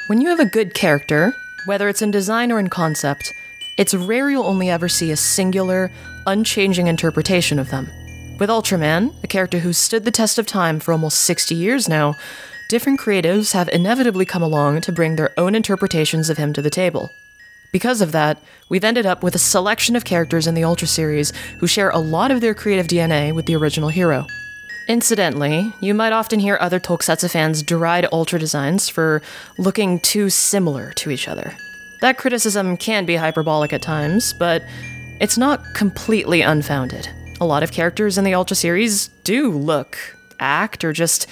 When you have a good character, whether it's in design or in concept, it's rare you'll only ever see a singular, unchanging interpretation of them. With Ultraman, a character who's stood the test of time for almost 60 years now, different creatives have inevitably come along to bring their own interpretations of him to the table. Because of that, we've ended up with a selection of characters in the Ultra series who share a lot of their creative DNA with the original hero. Incidentally, you might often hear other tokusatsu fans deride Ultra designs for looking too similar to each other. That criticism can be hyperbolic at times, but it's not completely unfounded. A lot of characters in the Ultra series do look, act, or just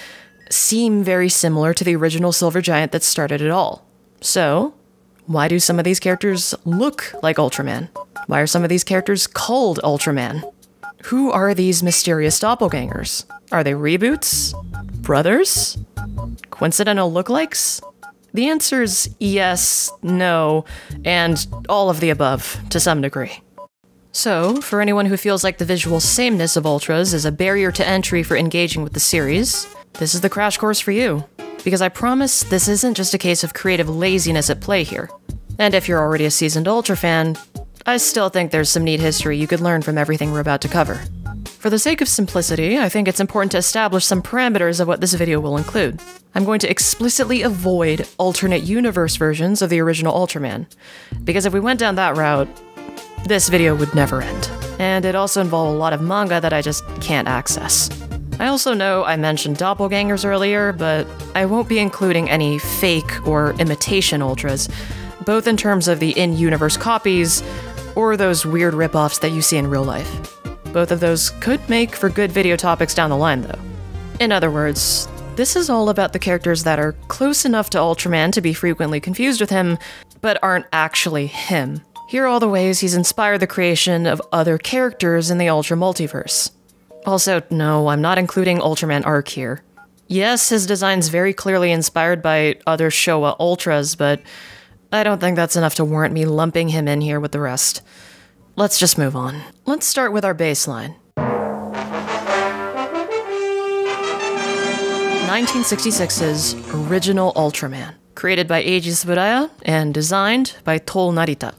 seem very similar to the original Silver Giant that started it all. So, why do some of these characters look like Ultraman? Why are some of these characters called Ultraman? Who are these mysterious doppelgangers? Are they reboots? Brothers? Coincidental lookalikes? The answer's yes, no, and all of the above, to some degree. So, for anyone who feels like the visual sameness of Ultras is a barrier to entry for engaging with the series, this is the crash course for you. Because I promise this isn't just a case of creative laziness at play here. And if you're already a seasoned Ultra fan, I still think there's some neat history you could learn from everything we're about to cover. For the sake of simplicity, I think it's important to establish some parameters of what this video will include. I'm going to explicitly avoid alternate universe versions of the original Ultraman, because if we went down that route, this video would never end. And it also involves a lot of manga that I just can't access. I also know I mentioned doppelgangers earlier, but I won't be including any fake or imitation Ultras, both in terms of the in-universe copies or those weird rip-offs that you see in real life. Both of those could make for good video topics down the line, though. In other words, this is all about the characters that are close enough to Ultraman to be frequently confused with him, but aren't actually him. Here are all the ways he's inspired the creation of other characters in the Ultra multiverse. Also, no, I'm not including Ultraman Arc here. Yes, his design's very clearly inspired by other Showa Ultras, but I don't think that's enough to warrant me lumping him in here with the rest. Let's just move on. Let's start with our baseline. 1966's original Ultraman, created by Eiji Tsuburaya and designed by Toll Narita.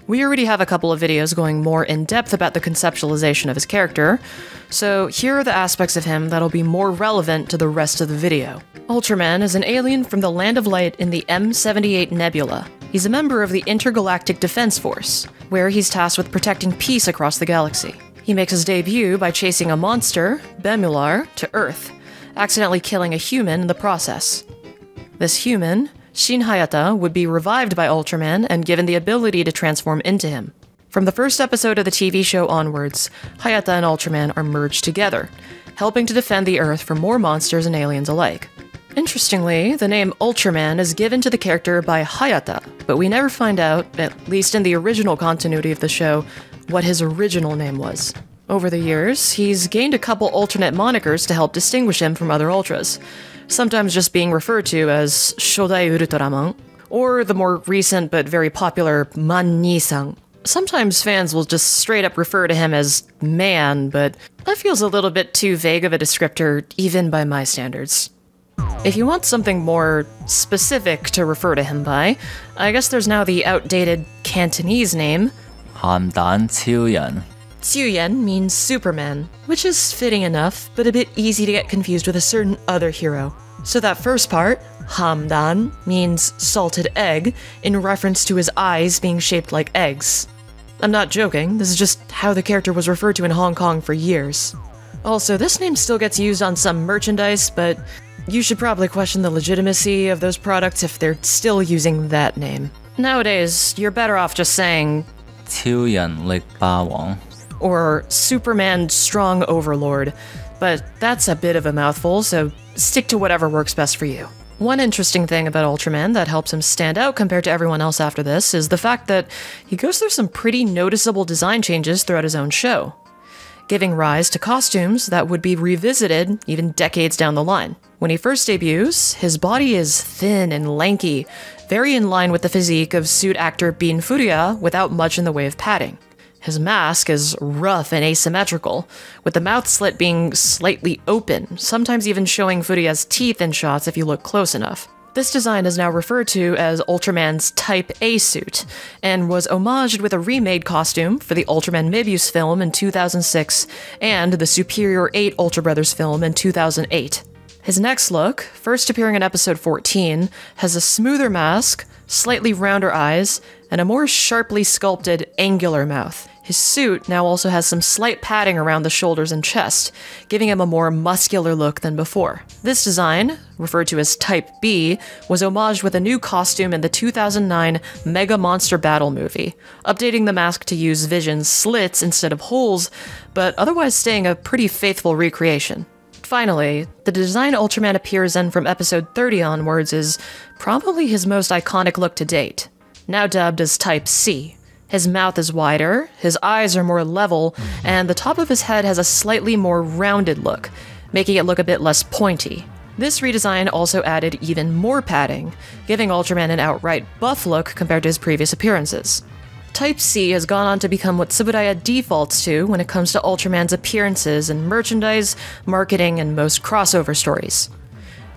We already have a couple of videos going more in depth about the conceptualization of his character, so here are the aspects of him that'll be more relevant to the rest of the video. Ultraman is an alien from the Land of Light in the M78 Nebula. He's a member of the Intergalactic Defense Force, where he's tasked with protecting peace across the galaxy. He makes his debut by chasing a monster, Bemular, to Earth, accidentally killing a human in the process. This human, Shin Hayata, would be revived by Ultraman and given the ability to transform into him. From the first episode of the TV show onwards, Hayata and Ultraman are merged together, helping to defend the Earth from more monsters and aliens alike. Interestingly, the name Ultraman is given to the character by Hayata, but we never find out, at least in the original continuity of the show, what his original name was. Over the years, he's gained a couple alternate monikers to help distinguish him from other Ultras, sometimes just being referred to as Shodai Ultraman, or the more recent but very popular Man-ni-san. Sometimes fans will just straight up refer to him as Man, but that feels a little bit too vague of a descriptor, even by my standards. If you want something more specific to refer to him by, I guess there's now the outdated Cantonese name, Hamdan Tsiuyan. Tsiuyan means Superman, which is fitting enough, but a bit easy to get confused with a certain other hero. So that first part, Hamdan, means salted egg, in reference to his eyes being shaped like eggs. I'm not joking, this is just how the character was referred to in Hong Kong for years. Also, this name still gets used on some merchandise, but you should probably question the legitimacy of those products if they're still using that name. Nowadays, you're better off just saying Tsiuyan Lik Ba Wang. or Superman Strong Overlord, but that's a bit of a mouthful, so stick to whatever works best for you. One interesting thing about Ultraman that helps him stand out compared to everyone else after this is the fact that he goes through some pretty noticeable design changes throughout his own show, giving rise to costumes that would be revisited even decades down the line. When he first debuts, his body is thin and lanky, very in line with the physique of suit actor Bin Furuya without much in the way of padding. His mask is rough and asymmetrical, with the mouth slit being slightly open, sometimes even showing Furuya's teeth in shots if you look close enough. This design is now referred to as Ultraman's Type A suit, and was homaged with a remade costume for the Ultraman Mebius film in 2006 and the Superior 8 Ultra Brothers film in 2008. His next look, first appearing in episode 14, has a smoother mask, slightly rounder eyes, and a more sharply sculpted, angular mouth. His suit now also has some slight padding around the shoulders and chest, giving him a more muscular look than before. This design, referred to as Type B, was homaged with a new costume in the 2009 Mega Monster Battle movie, updating the mask to use Vision's slits instead of holes, but otherwise staying a pretty faithful recreation. Finally, the design Ultraman appears in from episode 30 onwards is probably his most iconic look to date, now dubbed as Type C. His mouth is wider, his eyes are more level, and the top of his head has a slightly more rounded look, making it look a bit less pointy. This redesign also added even more padding, giving Ultraman an outright buff look compared to his previous appearances. Type C has gone on to become what Tsuburaya defaults to when it comes to Ultraman's appearances in merchandise, marketing, and most crossover stories.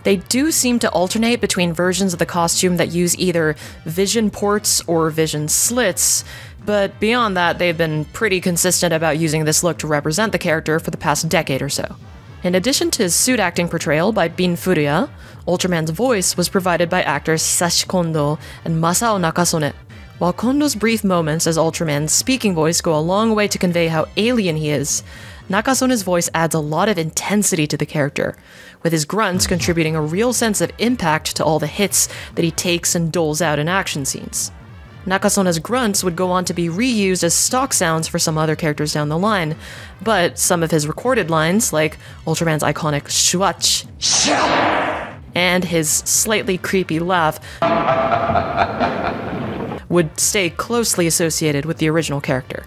They do seem to alternate between versions of the costume that use either Vision ports or Vision slits, but beyond that, they've been pretty consistent about using this look to represent the character for the past decade or so. In addition to his suit acting portrayal by Bin Furuya, Ultraman's voice was provided by actors Hisashi Kondo and Masao Nakasone. While Kondo's brief moments as Ultraman's speaking voice go a long way to convey how alien he is, Nakasone's voice adds a lot of intensity to the character, with his grunts contributing a real sense of impact to all the hits that he takes and doles out in action scenes. Nakasone's grunts would go on to be reused as stock sounds for some other characters down the line, but some of his recorded lines, like Ultraman's iconic shuach and his slightly creepy laugh, would stay closely associated with the original character.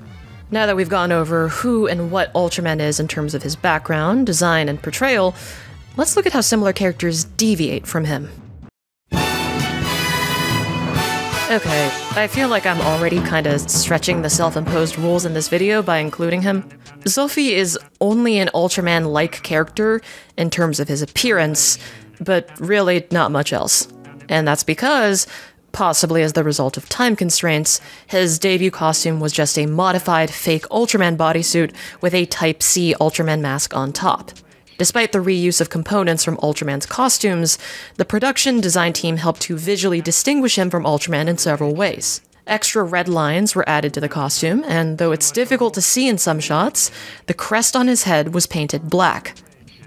Now that we've gone over who and what Ultraman is in terms of his background, design, and portrayal, let's look at how similar characters deviate from him. Okay, I feel like I'm already kinda stretching the self-imposed rules in this video by including him. Zophy is only an Ultraman-like character in terms of his appearance, but really not much else. And that's because, possibly as the result of time constraints, his debut costume was just a modified fake Ultraman bodysuit with a Type C Ultraman mask on top. Despite the reuse of components from Ultraman's costumes, the production design team helped to visually distinguish him from Ultraman in several ways. Extra red lines were added to the costume, and though it's difficult to see in some shots, the crest on his head was painted black.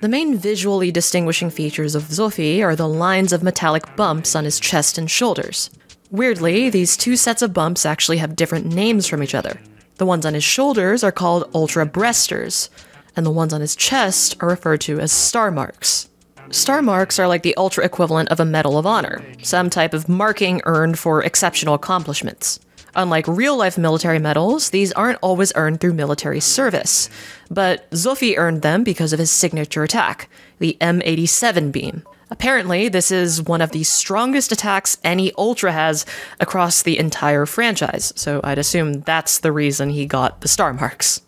The main visually distinguishing features of Zophy are the lines of metallic bumps on his chest and shoulders. Weirdly, these two sets of bumps actually have different names from each other. The ones on his shoulders are called Ultra Breasters, and the ones on his chest are referred to as star marks. Star marks are like the Ultra equivalent of a Medal of Honor, some type of marking earned for exceptional accomplishments. Unlike real-life military medals, these aren't always earned through military service, but Zophy earned them because of his signature attack, the M87 beam. Apparently, this is one of the strongest attacks any Ultra has across the entire franchise, so I'd assume that's the reason he got the star marks.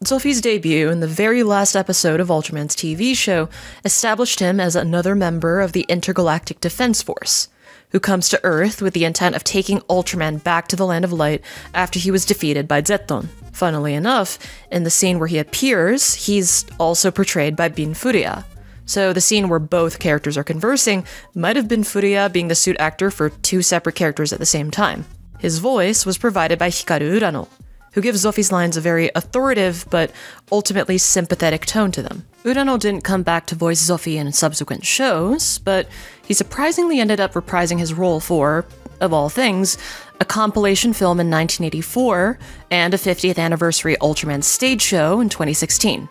Zophy's debut in the very last episode of Ultraman's TV show established him as another member of the Intergalactic Defense Force, who comes to Earth with the intent of taking Ultraman back to the Land of Light after he was defeated by Zetton. Funnily enough, in the scene where he appears, he's also portrayed by Bin Furuya. So the scene where both characters are conversing might have been Furuya being the suit actor for two separate characters at the same time. His voice was provided by Hikaru Urano, who gives Zophy's lines a very authoritative but ultimately sympathetic tone to them. Urano didn't come back to voice Zophy in subsequent shows, but he surprisingly ended up reprising his role for, of all things, a compilation film in 1984 and a 50th anniversary Ultraman stage show in 2016.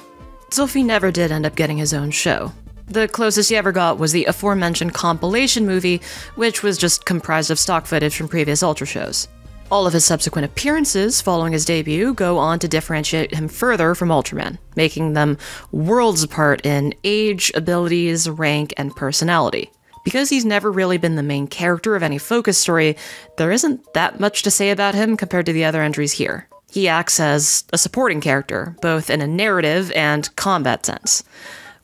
Zophy never did end up getting his own show. The closest he ever got was the aforementioned compilation movie, which was just comprised of stock footage from previous Ultra shows. All of his subsequent appearances following his debut go on to differentiate him further from Ultraman, making them worlds apart in age, abilities, rank, and personality. Because he's never really been the main character of any focus story, there isn't that much to say about him compared to the other entries here. He acts as a supporting character, both in a narrative and combat sense.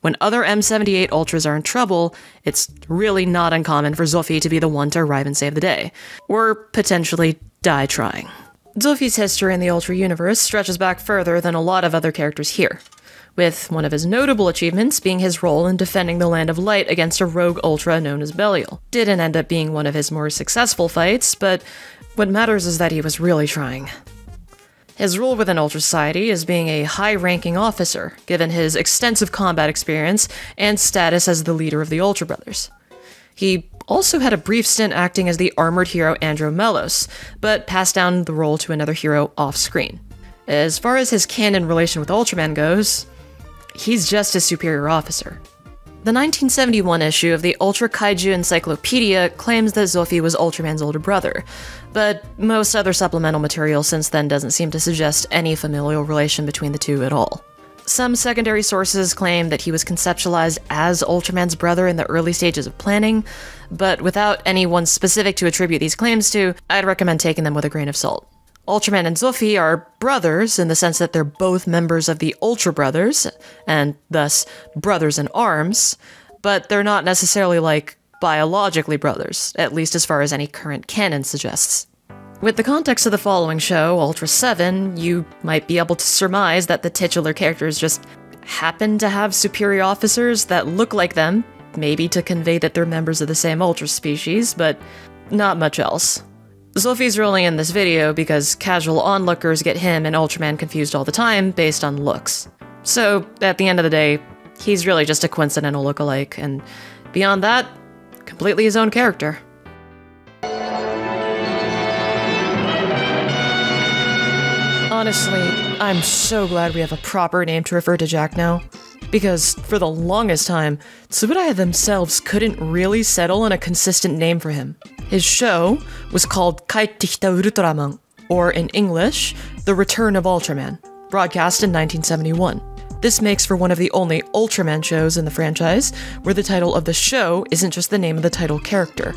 When other M78 Ultras are in trouble, it's really not uncommon for Zoffi to be the one to arrive and save the day, or potentially die trying. Zoffi's history in the Ultra universe stretches back further than a lot of other characters here, with one of his notable achievements being his role in defending the Land of Light against a rogue Ultra known as Belial. Didn't end up being one of his more successful fights, but what matters is that he was really trying. His role within Ultra Society is being a high-ranking officer, given his extensive combat experience and status as the leader of the Ultra Brothers. He also had a brief stint acting as the armored hero Andromelos, but passed down the role to another hero off-screen. As far as his canon relation with Ultraman goes, he's just a superior officer. The 1971 issue of the Ultra Kaiju Encyclopedia claims that Zoffi was Ultraman's older brother, but most other supplemental material since then doesn't seem to suggest any familial relation between the two at all. Some secondary sources claim that he was conceptualized as Ultraman's brother in the early stages of planning, but without anyone specific to attribute these claims to, I'd recommend taking them with a grain of salt. Ultraman and Zoffi are brothers in the sense that they're both members of the Ultra Brothers, and thus brothers in arms, but they're not necessarily like biologically brothers, at least as far as any current canon suggests. With the context of the following show, Ultra 7, you might be able to surmise that the titular characters just happen to have superior officers that look like them, maybe to convey that they're members of the same Ultra species, but not much else. Zoffi's only in this video because casual onlookers get him and Ultraman confused all the time based on looks. So, at the end of the day, he's really just a coincidental lookalike, and beyond that, completely his own character. Honestly, I'm so glad we have a proper name to refer to Jack now, because for the longest time, Tsuburaya themselves couldn't really settle on a consistent name for him. His show was called Kaittekita Ultraman, or in English, The Return of Ultraman, broadcast in 1971. This makes for one of the only Ultraman shows in the franchise where the title of the show isn't just the name of the title character.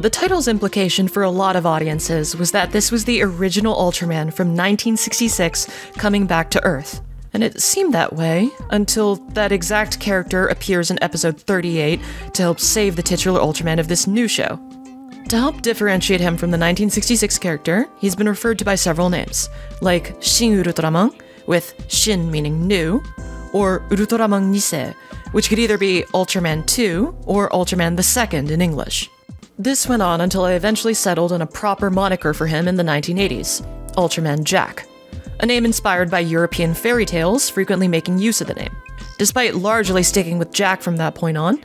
The title's implication for a lot of audiences was that this was the original Ultraman from 1966 coming back to Earth. And it seemed that way until that exact character appears in episode 38 to help save the titular Ultraman of this new show. To help differentiate him from the 1966 character, he's been referred to by several names, like Shin Ultraman, with Shin meaning new, or Ultraman Nisei, which could either be Ultraman 2 or Ultraman II in English. This went on until I eventually settled on a proper moniker for him in the 1980s, Ultraman Jack, a name inspired by European fairy tales frequently making use of the name. Despite largely sticking with Jack from that point on,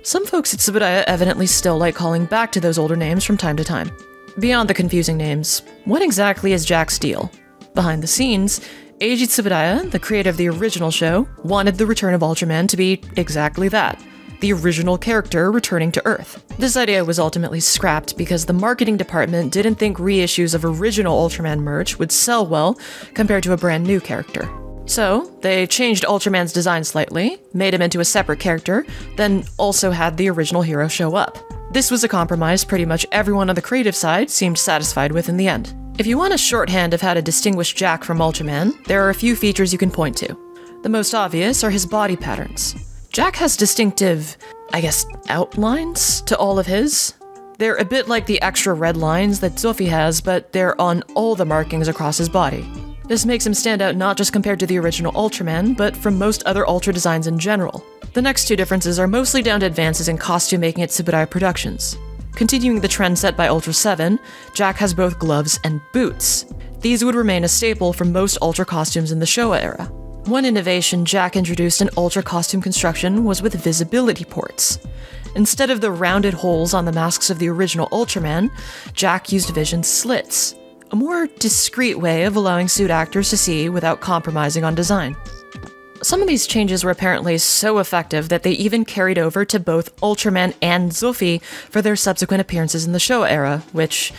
some folks at Tsuburaya evidently still like calling back to those older names from time to time. Beyond the confusing names, what exactly is Jack's deal? Behind the scenes, Eiji Tsuburaya, the creator of the original show, wanted The Return of Ultraman to be exactly that, the original character returning to Earth. This idea was ultimately scrapped because the marketing department didn't think reissues of original Ultraman merch would sell well compared to a brand new character. So, they changed Ultraman's design slightly, made him into a separate character, then also had the original hero show up. This was a compromise pretty much everyone on the creative side seemed satisfied with in the end. If you want a shorthand of how to distinguish Jack from Ultraman, there are a few features you can point to. The most obvious are his body patterns. Jack has distinctive, outlines to all of his. They're a bit like the extra red lines that Zoffi has, but they're on all the markings across his body. This makes him stand out not just compared to the original Ultraman, but from most other Ultra designs in general. The next two differences are mostly down to advances in costume making at Tsuburaya Productions. Continuing the trend set by Ultra 7, Jack has both gloves and boots. These would remain a staple for most Ultra costumes in the Showa era. One innovation Jack introduced in Ultra costume construction was with visibility ports. Instead of the rounded holes on the masks of the original Ultraman, Jack used vision slits, a more discreet way of allowing suit actors to see without compromising on design. Some of these changes were apparently so effective that they even carried over to both Ultraman and Zoffi for their subsequent appearances in the Showa era, which,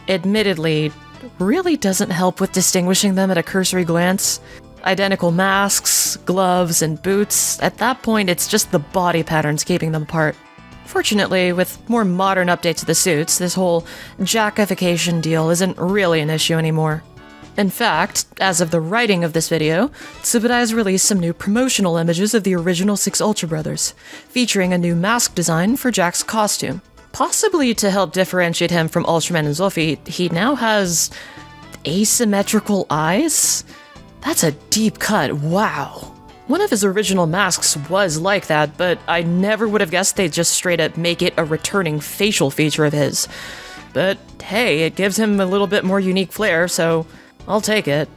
admittedly, really doesn't help with distinguishing them at a cursory glance. Identical masks, gloves, and boots. At that point, it's just the body patterns keeping them apart. Fortunately, with more modern updates to the suits, this whole Jackification deal isn't really an issue anymore. In fact, as of the writing of this video, Tsubudai has released some new promotional images of the original 6 Ultra Brothers, featuring a new mask design for Jack's costume. Possibly to help differentiate him from Ultraman and Zophy, he now has asymmetrical eyes? That's a deep cut, wow. One of his original masks was like that, but I never would have guessed they'd just straight up make it a returning facial feature of his. But hey, it gives him a little bit more unique flair, so I'll take it.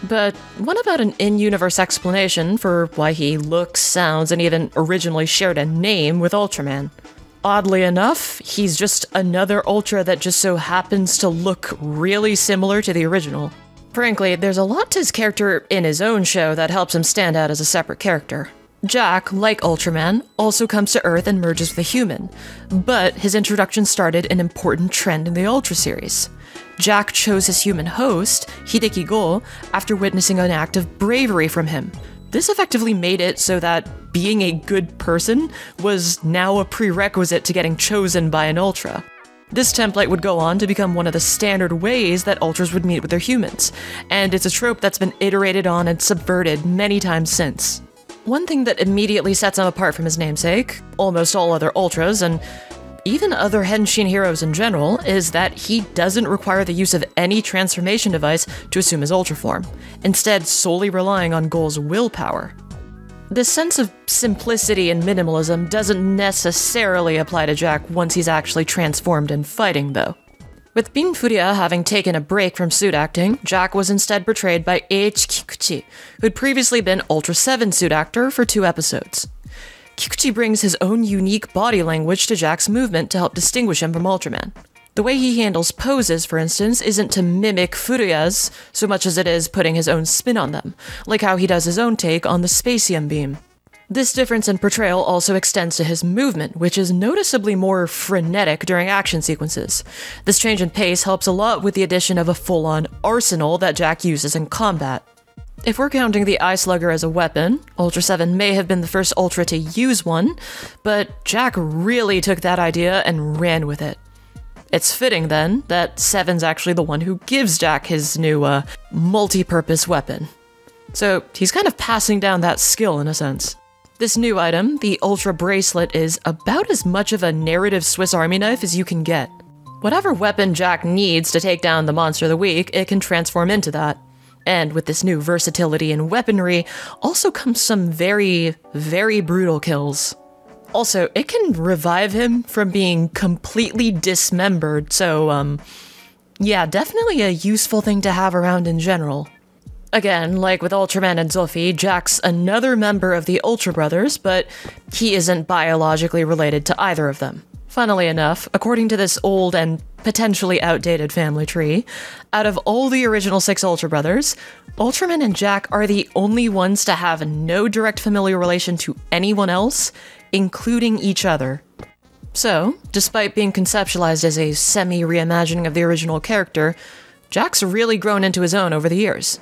But what about an in-universe explanation for why he looks, sounds, and even originally shared a name with Ultraman? Oddly enough, he's just another Ultra that just so happens to look really similar to the original. Frankly, there's a lot to his character in his own show that helps him stand out as a separate character. Jack, like Ultraman, also comes to Earth and merges with a human, but his introduction started an important trend in the Ultra series. Jack chose his human host, Hideki Go, after witnessing an act of bravery from him. This effectively made it so that being a good person was now a prerequisite to getting chosen by an Ultra. This template would go on to become one of the standard ways that Ultras would meet with their humans, and it's a trope that's been iterated on and subverted many times since. One thing that immediately sets him apart from his namesake, almost all other Ultras, and even other Henshin heroes in general, is that he doesn't require the use of any transformation device to assume his Ultra form, instead solely relying on Go's willpower. This sense of simplicity and minimalism doesn't necessarily apply to Jack once he's actually transformed and fighting, though. With Bin Furia having taken a break from suit acting, Jack was instead portrayed by H. Kikuchi, who'd previously been Ultra 7 suit actor for 2 episodes. Kikuchi brings his own unique body language to Jack's movement to help distinguish him from Ultraman. The way he handles poses, for instance, isn't to mimic Furuya's so much as it is putting his own spin on them, like how he does his own take on the Spacium beam. This difference in portrayal also extends to his movement, which is noticeably more frenetic during action sequences. This change in pace helps a lot with the addition of a full-on arsenal that Jack uses in combat. If we're counting the Eye Slugger as a weapon, Ultra 7 may have been the first Ultra to use one, but Jack really took that idea and ran with it. It's fitting, then, that 7's actually the one who gives Jack his new, multi-purpose weapon. So he's kind of passing down that skill in a sense. This new item, the Ultra Bracelet, is about as much of a narrative Swiss Army knife as you can get. Whatever weapon Jack needs to take down the monster of the week, it can transform into that. And with this new versatility in weaponry, also comes some very, very brutal kills. Also, it can revive him from being completely dismembered, so, yeah, definitely a useful thing to have around in general. Again, like with Ultraman and Zophy, Jack's another member of the Ultra Brothers, but he isn't biologically related to either of them. Funnily enough, according to this old and potentially outdated family tree, out of all the original 6 Ultra Brothers, Ultraman and Jack are the only ones to have no direct familial relation to anyone else, including each other. So, despite being conceptualized as a semi-reimagining of the original character, Jack's really grown into his own over the years.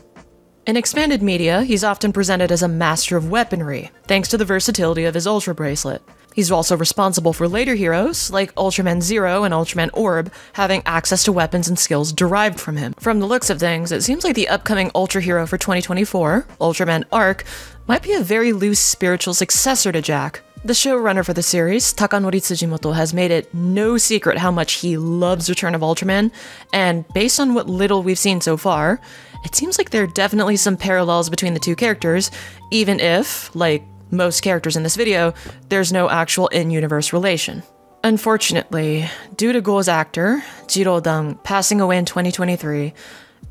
In expanded media, he's often presented as a master of weaponry, thanks to the versatility of his Ultra Bracelet. He's also responsible for later heroes, like Ultraman Zero and Ultraman Orb, having access to weapons and skills derived from him. From the looks of things, it seems like the upcoming Ultra hero for 2024, Ultraman Arc, might be a very loose spiritual successor to Jack. The showrunner for the series, Takanori Tsujimoto, has made it no secret how much he loves Return of Ultraman, and based on what little we've seen so far, it seems like there are definitely some parallels between the two characters, even if, like most characters in this video, there's no actual in-universe relation. Unfortunately, due to Go's actor, Jiro Dang, passing away in 2023,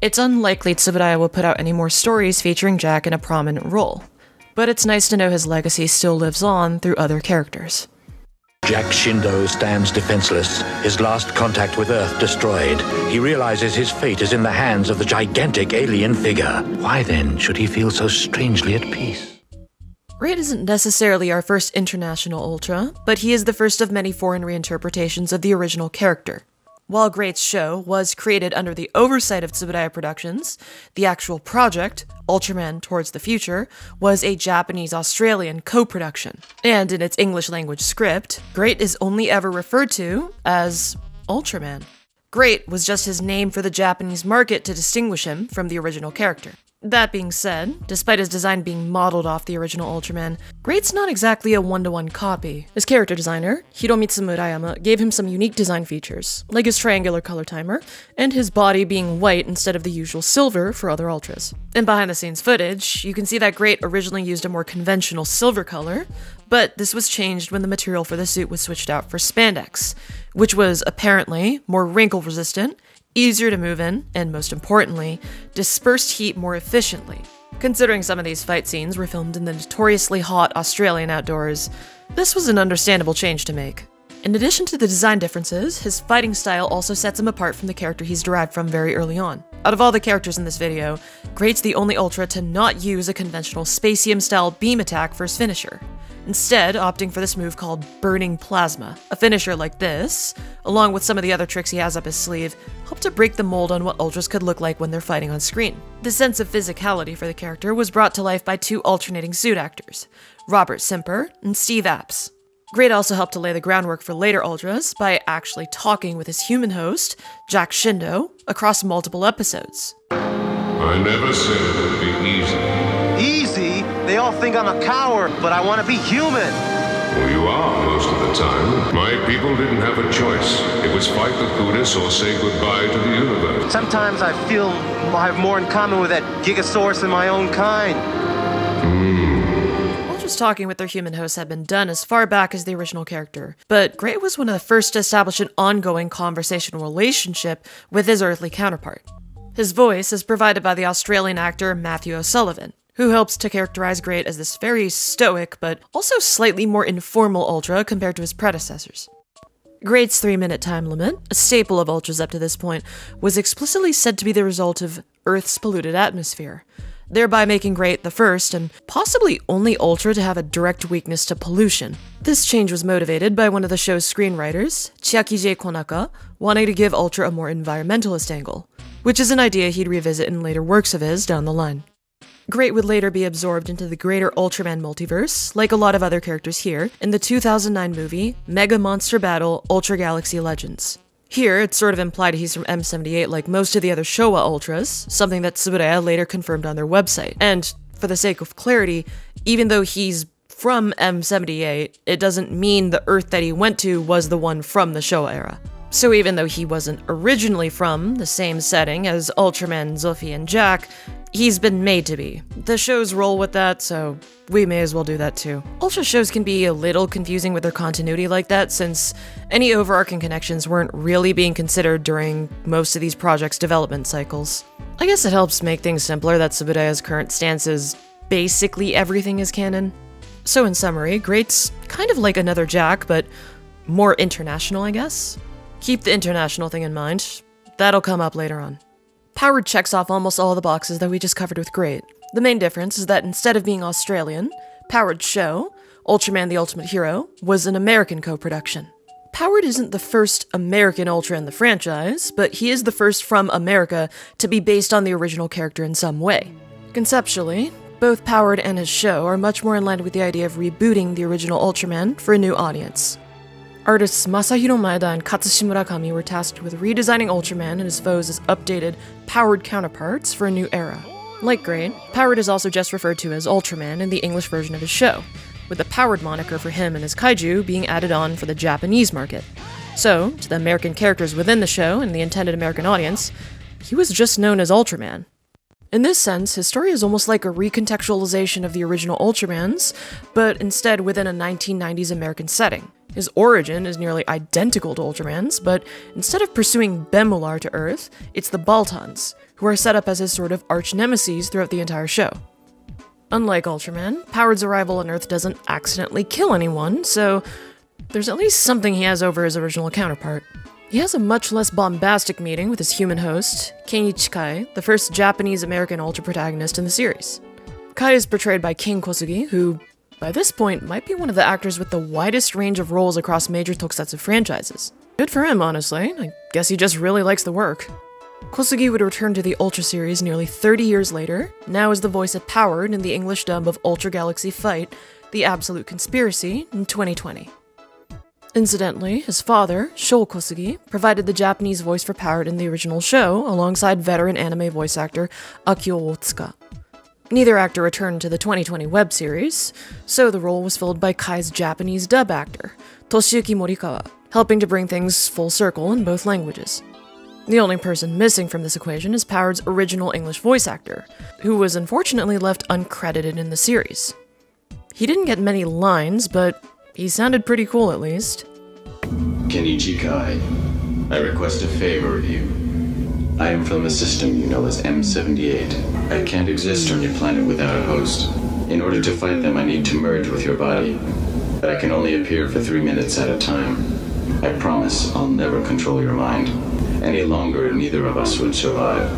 it's unlikely Tsubudai will put out any more stories featuring Jack in a prominent role. But it's nice to know his legacy still lives on through other characters. Jack Shindo stands defenseless, his last contact with Earth destroyed. He realizes his fate is in the hands of the gigantic alien figure. Why then should he feel so strangely at peace? Raid isn't necessarily our first international Ultra, but he is the first of many foreign reinterpretations of the original character. While Great's show was created under the oversight of Tsubudai Productions, the actual project, Ultraman Towards the Future, was a Japanese-Australian co-production. And in its English-language script, Great is only ever referred to as Ultraman. Great was just his name for the Japanese market to distinguish him from the original character. That being said, despite his design being modeled off the original Ultraman, Great's not exactly a one-to-one copy. His character designer, Hiromitsu Murayama, gave him some unique design features, like his triangular color timer, and his body being white instead of the usual silver for other Ultras. In behind-the-scenes footage, you can see that Great originally used a more conventional silver color, but this was changed when the material for the suit was switched out for spandex, which was apparently more wrinkle-resistant, easier to move in, and most importantly, dispersed heat more efficiently. Considering some of these fight scenes were filmed in the notoriously hot Australian outdoors, this was an understandable change to make. In addition to the design differences, his fighting style also sets him apart from the character he's derived from very early on. Out of all the characters in this video, Great's the only Ultra to not use a conventional Spacium-style beam attack for his finisher, instead opting for this move called Burning Plasma. A finisher like this, along with some of the other tricks he has up his sleeve, help to break the mold on what Ultras could look like when they're fighting on screen. The sense of physicality for the character was brought to life by two alternating suit actors, Robert Simper and Steve Apps. Great also helped to lay the groundwork for later Ultras by actually talking with his human host, Jack Shindo, across multiple episodes. I never said it would be easy. Easy? They all think I'm a coward, but I want to be human. Well, you are most of the time. My people didn't have a choice. It was fight the Buddhists or say goodbye to the universe. Sometimes I feel I have more in common with that Gigasaurus than my own kind. Ultras talking with their human hosts had been done as far back as the original character, but Great was one of the first to establish an ongoing conversational relationship with his earthly counterpart. His voice is provided by the Australian actor Matthew O'Sullivan, who helps to characterize Great as this very stoic, but also slightly more informal Ultra compared to his predecessors. Great's 3-minute time limit, a staple of Ultras up to this point, was explicitly said to be the result of Earth's polluted atmosphere, thereby making Great the first and possibly only Ultra to have a direct weakness to pollution. This change was motivated by one of the show's screenwriters, Chiaki Konaka, wanting to give Ultra a more environmentalist angle, which is an idea he'd revisit in later works of his down the line. Great would later be absorbed into the greater Ultraman multiverse, like a lot of other characters here, in the 2009 movie Mega Monster Battle Ultra Galaxy Legends. Here, it's sort of implied he's from M78 like most of the other Showa Ultras, something that Tsuburaya later confirmed on their website. And, for the sake of clarity, even though he's from M78, it doesn't mean the Earth that he went to was the one from the Showa era. So even though he wasn't originally from the same setting as Ultraman, Zuffy, and Jack, he's been made to be. The shows roll with that, so we may as well do that too. Ultra shows can be a little confusing with their continuity like that, since any overarching connections weren't really being considered during most of these projects' development cycles. I guess it helps make things simpler that Tsuburaya's current stance is basically everything is canon. So in summary, Great's kind of like another Jack, but more international, I guess. Keep the international thing in mind. That'll come up later on. Powered checks off almost all the boxes that we just covered with Great. The main difference is that instead of being Australian, Powered's show, Ultraman the Ultimate Hero, was an American co-production. Powered isn't the first American Ultra in the franchise, but he is the first from America to be based on the original character in some way. Conceptually, both Powered and his show are much more in line with the idea of rebooting the original Ultraman for a new audience. Artists Masahiro Maeda and Katsushi Murakami were tasked with redesigning Ultraman and his foes as updated, Powered counterparts for a new era. Like Great, Powered is also just referred to as Ultraman in the English version of his show, with the Powered moniker for him and his kaiju being added on for the Japanese market. So, to the American characters within the show and the intended American audience, he was just known as Ultraman. In this sense, his story is almost like a recontextualization of the original Ultramans, but instead within a 1990s American setting. His origin is nearly identical to Ultraman's, but instead of pursuing Bemular to Earth, it's the Baltans, who are set up as his sort of arch-nemesis throughout the entire show. Unlike Ultraman, Powered's arrival on Earth doesn't accidentally kill anyone, so there's at least something he has over his original counterpart. He has a much less bombastic meeting with his human host, Kenichi Kai, the first Japanese-American Ultra protagonist in the series. Kai is portrayed by King Kosugi, who, by this point, might be one of the actors with the widest range of roles across major tokusatsu franchises. Good for him, honestly. I guess he just really likes the work. Kosugi would return to the Ultra series nearly 30 years later, now as the voice of Powered in the English dub of Ultra Galaxy Fight, The Absolute Conspiracy, in 2020. Incidentally, his father, Sho Kosugi, provided the Japanese voice for Parrot in the original show alongside veteran anime voice actor Akio Otsuka. Neither actor returned to the 2020 web series, so the role was filled by Kai's Japanese dub actor, Toshiyuki Morikawa, helping to bring things full circle in both languages. The only person missing from this equation is Parrot's original English voice actor, who was unfortunately left uncredited in the series. He didn't get many lines, but he sounded pretty cool at least. Kenichi Kai, I request a favor of you. I am from a system you know as M78. I can't exist on your planet without a host. In order to fight them, I need to merge with your body. But I can only appear for 3 minutes at a time. I promise I'll never control your mind. Any longer, and neither of us would survive.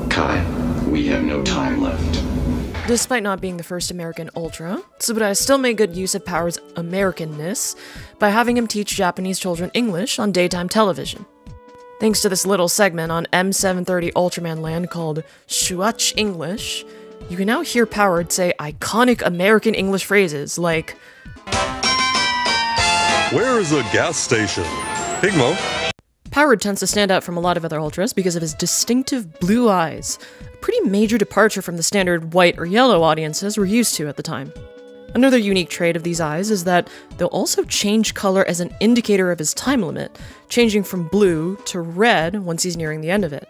Kai, we have no time left. Despite not being the first American Ultra, Tsuburaya still made good use of Power's Americanness by having him teach Japanese children English on daytime television. Thanks to this little segment on M730 Ultraman Land called Shuach English, you can now hear Power say iconic American English phrases like, "Where is a gas station? Pigmo." Power tends to stand out from a lot of other Ultras because of his distinctive blue eyes, a pretty major departure from the standard white or yellow audiences were used to at the time. Another unique trait of these eyes is that they'll also change color as an indicator of his time limit, changing from blue to red once he's nearing the end of it.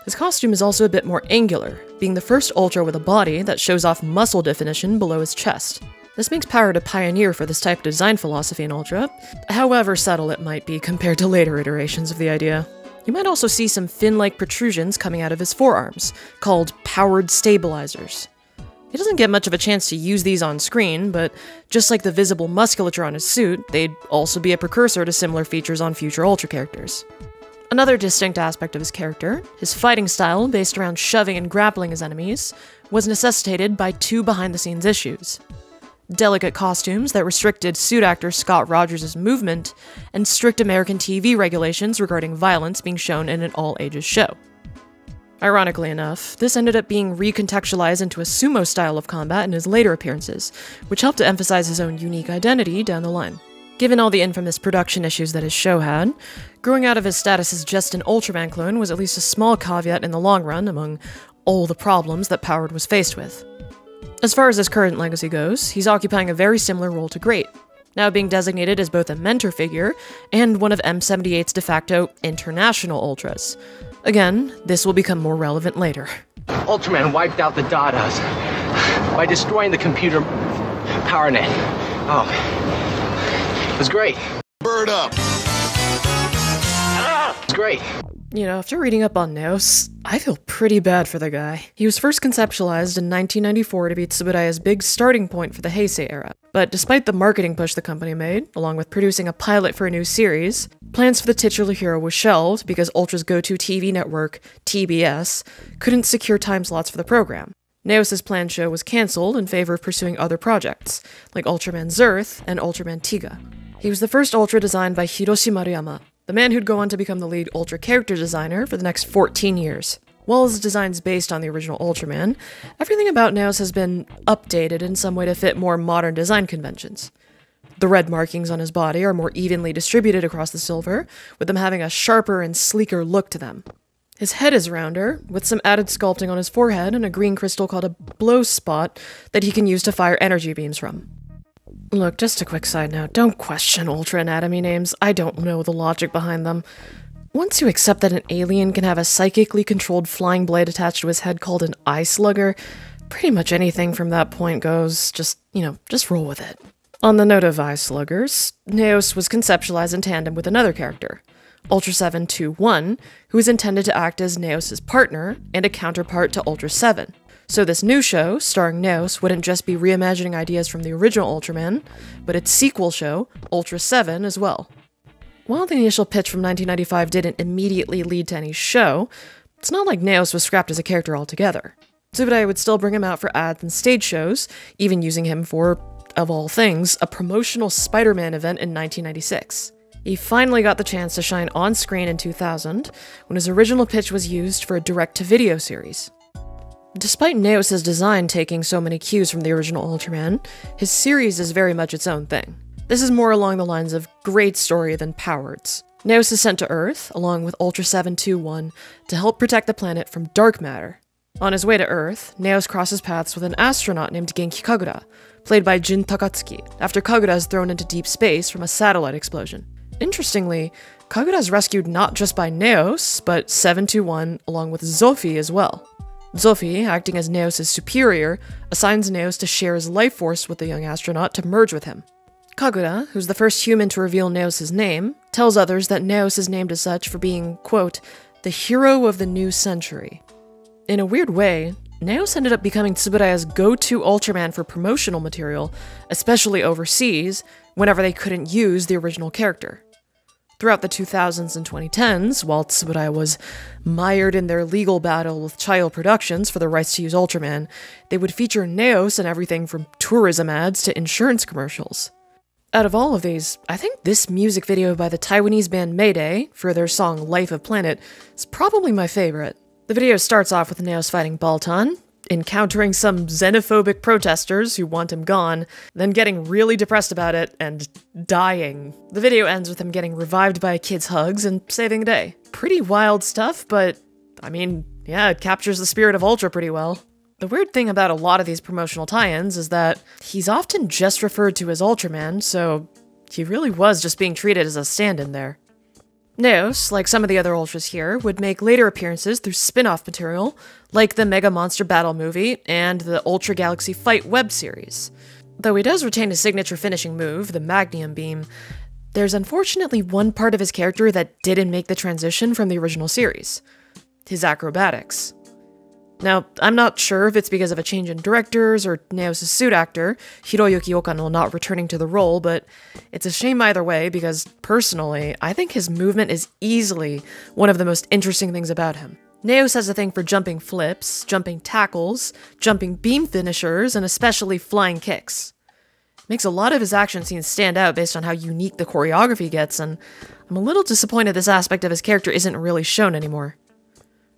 His costume is also a bit more angular, being the first Ultra with a body that shows off muscle definition below his chest. This makes Parrot a pioneer for this type of design philosophy in Ultra, however subtle it might be compared to later iterations of the idea. You might also see some fin-like protrusions coming out of his forearms, called powered stabilizers. He doesn't get much of a chance to use these on screen, but just like the visible musculature on his suit, they'd also be a precursor to similar features on future Ultra characters. Another distinct aspect of his character, his fighting style based around shoving and grappling his enemies, was necessitated by two behind-the-scenes issues. Delicate costumes that restricted suit actor Scott Rogers' movement, and strict American TV regulations regarding violence being shown in an all-ages show. Ironically enough, this ended up being recontextualized into a sumo style of combat in his later appearances, which helped to emphasize his own unique identity down the line. Given all the infamous production issues that his show had, growing out of his status as just an Ultraman clone was at least a small caveat in the long run among all the problems that Powered was faced with. As far as his current legacy goes, he's occupying a very similar role to Great, now being designated as both a mentor figure and one of M78's de facto international Ultras. Again, this will become more relevant later. Ultraman wiped out the Dadas by destroying the computer power net. Oh, it was great. Bird up. It's great. You know, after reading up on Neos, I feel pretty bad for the guy. He was first conceptualized in 1994 to be Tsuburaya's big starting point for the Heisei era. But despite the marketing push the company made, along with producing a pilot for a new series, plans for the titular hero was shelved because Ultra's go-to TV network, TBS, couldn't secure time slots for the program. Neos' planned show was cancelled in favor of pursuing other projects, like Ultraman Zerth and Ultraman Tiga. He was the first Ultra designed by Hiroshi Maruyama, the man who'd go on to become the lead Ultra character designer for the next 14 years. While his design's based on the original Ultraman, everything about Neos has been updated in some way to fit more modern design conventions. The red markings on his body are more evenly distributed across the silver, with them having a sharper and sleeker look to them. His head is rounder, with some added sculpting on his forehead and a green crystal called a blow spot that he can use to fire energy beams from. Look, just a quick side note, don't question Ultra anatomy names, I don't know the logic behind them. Once you accept that an alien can have a psychically controlled flying blade attached to his head called an eye slugger, pretty much anything from that point goes, just roll with it. On the note of eye sluggers, Neos was conceptualized in tandem with another character, Ultra 721, who is intended to act as Neos' partner and a counterpart to Ultra 7. So this new show, starring Neos, wouldn't just be reimagining ideas from the original Ultraman, but its sequel show, Ultra 7, as well. While the initial pitch from 1995 didn't immediately lead to any show, it's not like Neos was scrapped as a character altogether. Tsuburaya would still bring him out for ads and stage shows, even using him for, of all things, a promotional Spider-Man event in 1996. He finally got the chance to shine on screen in 2000, when his original pitch was used for a direct-to-video series. Despite Neos' design taking so many cues from the original Ultraman, his series is very much its own thing. This is more along the lines of great story than Powered's. Neos is sent to Earth, along with Ultra 721, to help protect the planet from dark matter. On his way to Earth, Neos crosses paths with an astronaut named Genki Kagura, played by Jin Takatsuki, after Kagura is thrown into deep space from a satellite explosion. Interestingly, Kagura is rescued not just by Neos, but 721 along with Zophie as well. Zophie, acting as Neos' superior, assigns Neos to share his life force with the young astronaut to merge with him. Kagura, who's the first human to reveal Neos' name, tells others that Neos is named as such for being, quote, the hero of the new century. In a weird way, Neos ended up becoming Tsuburaya's go-to Ultraman for promotional material, especially overseas, whenever they couldn't use the original character. Throughout the 2000s and 2010s, while Tsuburaya was mired in their legal battle with Child Productions for the rights to use Ultraman, they would feature Neos in everything from tourism ads to insurance commercials. Out of all of these, I think this music video by the Taiwanese band Mayday, for their song Life of Planet, is probably my favorite. The video starts off with Neos fighting Baltan, encountering some xenophobic protesters who want him gone, then getting really depressed about it and dying. The video ends with him getting revived by a kid's hugs and saving the day. Pretty wild stuff, but I mean, yeah, it captures the spirit of Ultra pretty well. The weird thing about a lot of these promotional tie-ins is that he's often just referred to as Ultraman, so he really was just being treated as a stand-in there. Neos, like some of the other Ultras here, would make later appearances through spin-off material, like the Mega Monster Battle movie and the Ultra Galaxy Fight web series. Though he does retain his signature finishing move, the Magnium Beam, there's unfortunately one part of his character that didn't make the transition from the original series: his acrobatics. Now, I'm not sure if it's because of a change in directors or Neos' suit actor, Hiroyuki Okano, not returning to the role, but it's a shame either way because, personally, I think his movement is easily one of the most interesting things about him. Neos has a thing for jumping flips, jumping tackles, jumping beam finishers, and especially flying kicks. Makes a lot of his action scenes stand out based on how unique the choreography gets, and I'm a little disappointed this aspect of his character isn't really shown anymore.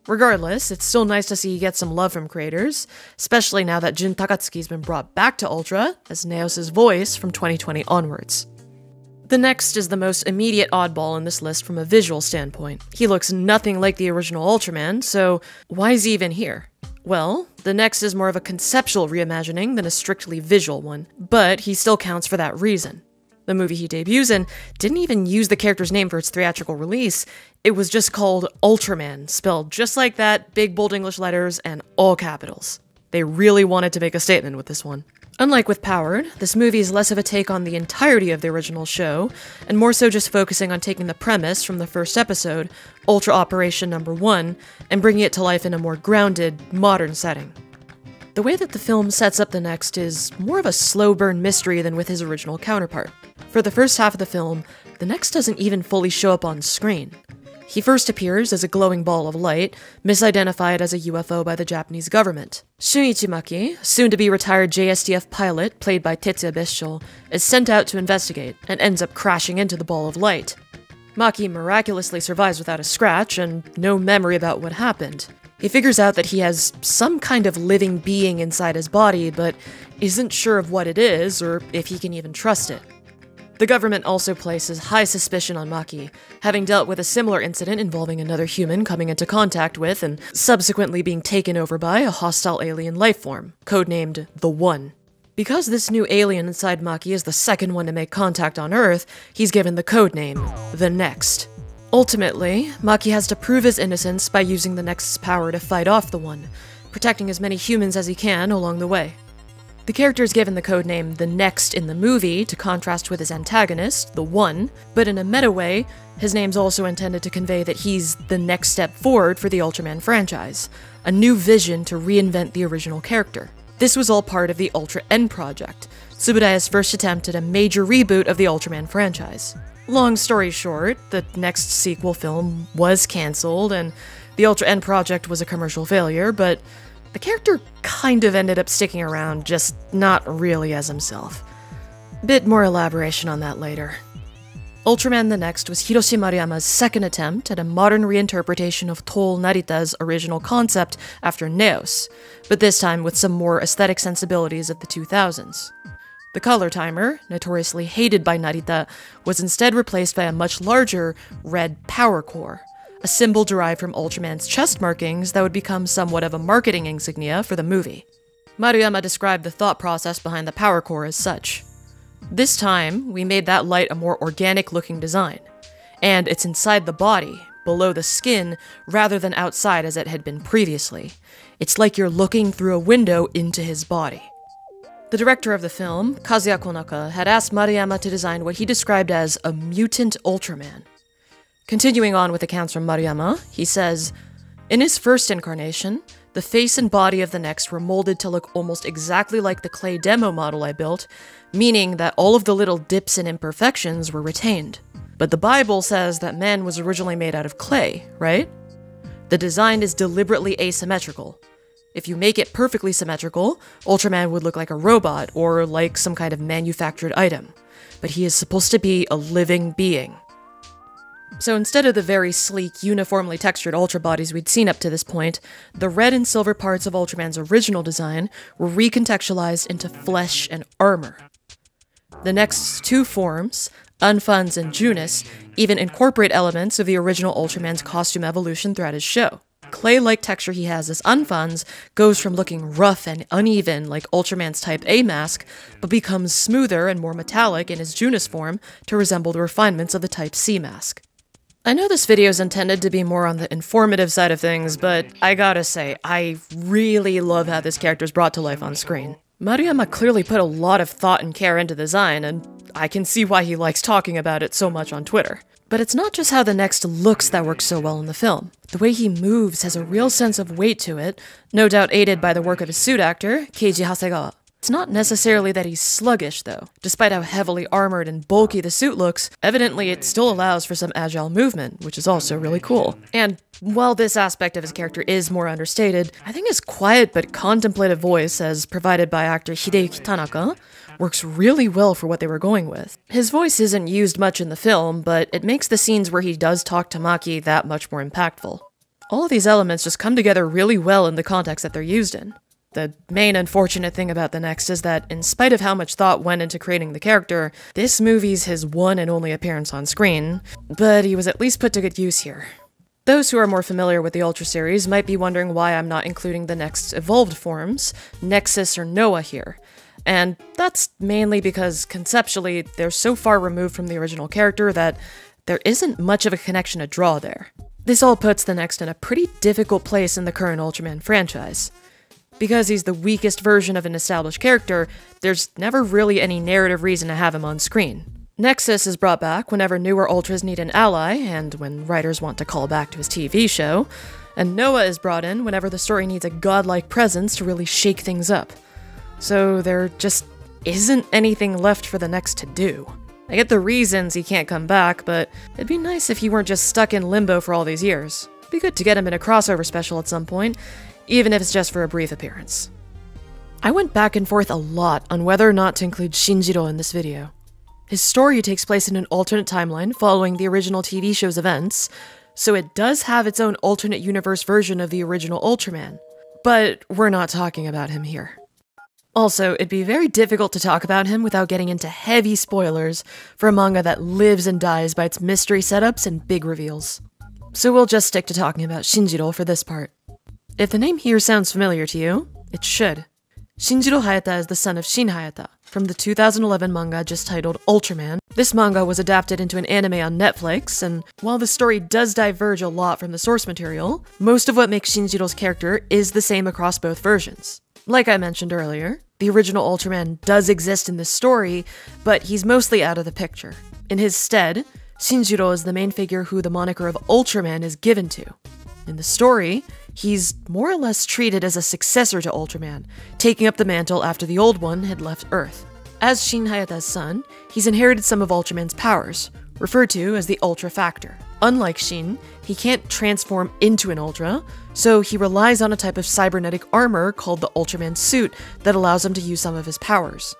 Regardless, it's still nice to see he gets some love from creators, especially now that Jin Takatsuki's been brought back to Ultra as Neos' voice from 2020 onwards. The next is the most immediate oddball in this list from a visual standpoint. He looks nothing like the original Ultraman, so why is he even here? Well, the next is more of a conceptual reimagining than a strictly visual one, but he still counts for that reason. The movie he debuts in didn't even use the character's name for its theatrical release. It was just called Ultraman, spelled just like that, big bold English letters, and all capitals. They really wanted to make a statement with this one. Unlike with Powered, this movie is less of a take on the entirety of the original show, and more so just focusing on taking the premise from the first episode, Ultra Operation No. 1, and bringing it to life in a more grounded, modern setting. The way that the film sets up the next is more of a slow burn mystery than with his original counterpart. For the first half of the film, the next doesn't even fully show up on screen. He first appears as a glowing ball of light, misidentified as a UFO by the Japanese government. Shunichi Maki, soon-to-be retired JSDF pilot, played by Tetsuya Bisho, is sent out to investigate, and ends up crashing into the ball of light. Maki miraculously survives without a scratch, and no memory about what happened. He figures out that he has some kind of living being inside his body, but isn't sure of what it is, or if he can even trust it. The government also places high suspicion on Maki, having dealt with a similar incident involving another human coming into contact with and subsequently being taken over by a hostile alien life form, codenamed The One. Because this new alien inside Maki is the second one to make contact on Earth, he's given the codename The Next. Ultimately, Maki has to prove his innocence by using the Next's power to fight off The One, protecting as many humans as he can along the way. The character is given the codename The Next in the movie to contrast with his antagonist, The One, but in a meta way, his name's also intended to convey that he's the next step forward for the Ultraman franchise, a new vision to reinvent the original character. This was all part of the Ultra N project, Tsuburaya's first attempt at a major reboot of the Ultraman franchise. Long story short, the next sequel film was cancelled, and the Ultra N project was a commercial failure, but the character kind of ended up sticking around, just not really as himself. Bit more elaboration on that later. Ultraman the Next was Hiroshi Maruyama's second attempt at a modern reinterpretation of Toll Narita's original concept after Neos, but this time with some more aesthetic sensibilities of the 2000s. The The color timer, notoriously hated by Narita, was instead replaced by a much larger red power core, a symbol derived from Ultraman's chest markings that would become somewhat of a marketing insignia for the movie. Maruyama described the thought process behind the power core as such. This time, we made that light a more organic-looking design, and it's inside the body, below the skin, rather than outside as it had been previously. It's like you're looking through a window into his body. The director of the film, Kazuya Konaka, had asked Maruyama to design what he described as a mutant Ultraman. Continuing on with accounts from Maruyama, he says, "In his first incarnation, the face and body of the next were molded to look almost exactly like the clay demo model I built, meaning that all of the little dips and imperfections were retained. But the Bible says that man was originally made out of clay, right? The design is deliberately asymmetrical. If you make it perfectly symmetrical, Ultraman would look like a robot or like some kind of manufactured item. But he is supposed to be a living being." So instead of the very sleek, uniformly textured Ultra bodies we'd seen up to this point, the red and silver parts of Ultraman's original design were recontextualized into flesh and armor. The next two forms, Unfunds and Junus, even incorporate elements of the original Ultraman's costume evolution throughout his show. Clay-like texture he has as Unfunds goes from looking rough and uneven like Ultraman's Type A mask, but becomes smoother and more metallic in his Junus form to resemble the refinements of the Type C mask. I know this video is intended to be more on the informative side of things, but I gotta say, I really love how this character is brought to life on screen. Maruyama clearly put a lot of thought and care into design, and I can see why he likes talking about it so much on Twitter. But it's not just how the next looks that works so well in the film. The way he moves has a real sense of weight to it, no doubt aided by the work of his suit actor, Keiji Hasegawa. It's not necessarily that he's sluggish, though. Despite how heavily armored and bulky the suit looks, evidently it still allows for some agile movement, which is also really cool. And while this aspect of his character is more understated, I think his quiet but contemplative voice, as provided by actor Hideyuki Tanaka, works really well for what they were going with. His voice isn't used much in the film, but it makes the scenes where he does talk to Maki that much more impactful. All of these elements just come together really well in the context that they're used in. The main unfortunate thing about the next is that, in spite of how much thought went into creating the character, this movie's his one and only appearance on screen, but he was at least put to good use here. Those who are more familiar with the Ultra series might be wondering why I'm not including the next evolved forms, Nexus or Noah, here. And that's mainly because, conceptually, they're so far removed from the original character that there isn't much of a connection to draw there. This all puts the next in a pretty difficult place in the current Ultraman franchise. Because he's the weakest version of an established character, there's never really any narrative reason to have him on screen. Nexus is brought back whenever newer Ultras need an ally, and when writers want to call back to his TV show, and Noah is brought in whenever the story needs a godlike presence to really shake things up. So there just isn't anything left for the next to do. I get the reasons he can't come back, but it'd be nice if he weren't just stuck in limbo for all these years. It'd be good to get him in a crossover special at some point, even if it's just for a brief appearance. I went back and forth a lot on whether or not to include Shinjiro in this video. His story takes place in an alternate timeline following the original TV show's events, so it does have its own alternate universe version of the original Ultraman. But we're not talking about him here. Also, it'd be very difficult to talk about him without getting into heavy spoilers for a manga that lives and dies by its mystery setups and big reveals. So we'll just stick to talking about Shinjiro for this part. If the name here sounds familiar to you, it should. Shinjiro Hayata is the son of Shin Hayata, from the 2011 manga just titled Ultraman. This manga was adapted into an anime on Netflix, and while the story does diverge a lot from the source material, most of what makes Shinjiro's character is the same across both versions. Like I mentioned earlier, the original Ultraman does exist in this story, but he's mostly out of the picture. In his stead, Shinjiro is the main figure who the moniker of Ultraman is given to. In the story, he's more or less treated as a successor to Ultraman, taking up the mantle after the old one had left Earth. As Shin Hayata's son, he's inherited some of Ultraman's powers, referred to as the Ultra Factor. Unlike Shin, he can't transform into an Ultra, so he relies on a type of cybernetic armor called the Ultraman suit that allows him to use some of his powers.